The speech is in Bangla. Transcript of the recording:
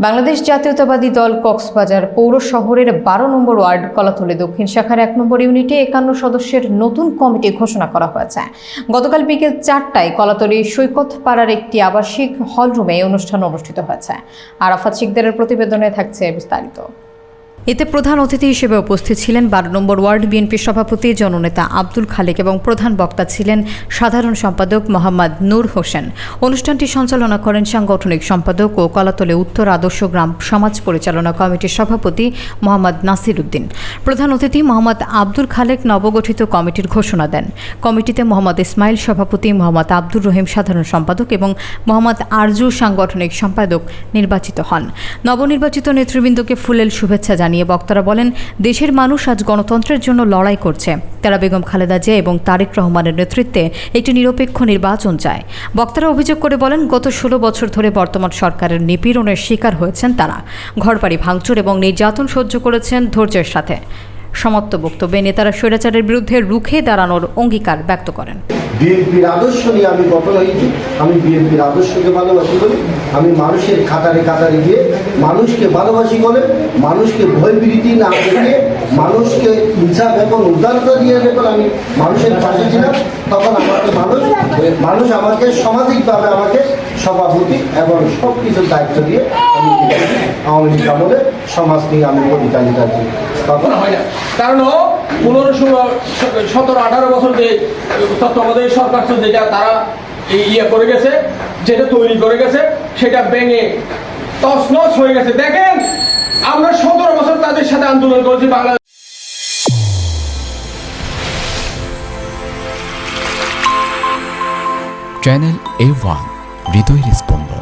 বাংলাদেশ জাতীয়তাবাদী দল কক্সবাজার পৌর শহরের 12 নম্বর ওয়ার্ড কলাতলী দক্ষিণ শাখার 1 নম্বর ইউনিটে 51 সদস্যের নতুন কমিটি ঘোষণা করা হয়েছে। গতকাল বিকেল 4টায় কলাতলী সৈকত পাড়ার একটি আবাসিক হলরুমে অনুষ্ঠান অনুষ্ঠিত হয়েছে। আরাফাত শিকদারের প্রতিবেদনে থাকছে বিস্তারিত। এতে প্রধান অতিথি হিসেবে উপস্থিত ছিলেন 12 নম্বর ওয়ার্ড বিএনপি সভাপতি জননেতা আব্দুল খালেক এবং প্রধান বক্তা ছিলেন সাধারণ সম্পাদক মোহাম্মদ নূর হোসেন। অনুষ্ঠানটি সঞ্চালনা করেন সাংগঠনিক সম্পাদক ও কলাতলী উত্তর আদর্শ গ্রাম সমাজ পরিচালনা কমিটির সভাপতি মোহাম্মদ নাসির উদ্দিন। প্রধান অতিথি মোহাম্মদ আব্দুল খালেক নবগঠিত কমিটির ঘোষণা দেন। কমিটিতে মোহাম্মদ ইসমাইল সভাপতি, মোহাম্মদ আব্দুর রহিম সাধারণ সম্পাদক এবং মোহাম্মদ আরজু সাংগঠনিক সম্পাদক নির্বাচিত হন। নবনির্বাচিত নেতৃবৃন্দকে ফুলেল শুভেচ্ছা জানিয়ে বক্তারা বলেন, দেশের মানুষ আজ গণতন্ত্রের জন্য লড়াই করছে। তারা বেগম খালেদা জিয়া এবং তারেক রহমানের নেতৃত্বে একটি নিরপেক্ষ নির্বাচন চায়। বক্তারা অভিযোগ করে বলেন, গত 16 বছর ধরে বর্তমান সরকারের নিপীড়নের শিকার হয়েছেন তারা। ঘরবাড়ি ভাঙচুর এবং নির্যাতন সহ্য করেছেন ধৈর্যের সাথে। সমাপ্ত বক্তব্যে নেতারা স্বৈরাচারের বিরুদ্ধে রুখে দাঁড়ানোর অঙ্গীকার ব্যক্ত করেন। বিএনপির আদর্শ নিয়ে আমি গঠন হয়েছি। আমি বিএনপির আদর্শকে ভালোবাসি বলে, আমি মানুষের কাতারে কাতারে গিয়ে মানুষকে ভালোবাসি বলে, মানুষকে ভয়ভীতি না দেখে, মানুষকে ইনসাফ এবং উদারতা দিয়ে যখন আমি মানুষের পাশে ছিলাম, তখন আমাকে মানুষ আমাকে সামাজিকভাবে আমাকে সভাপতি এবং সব কিছুর দায়িত্ব দিয়ে আমি আওয়ামী লীগ আমলে সমাজ নিয়ে আমি পরিচালিত আছি। তখন হয় না, কারণ 15, 16, 17, 18 বছর যে তত্ত্বাবধায়ক সরকার যেটা তারা করে গেছে, যেটা তৈরি করে গেছে, সেটা ভেঙে তছনছ হয়ে গেছে। দেখেন, আমরা 17 বছর তাদের সাথে আন্দোলন করেছি। বাংলাদেশ চ্যানেল A1 হৃদয়ের স্পন্দন।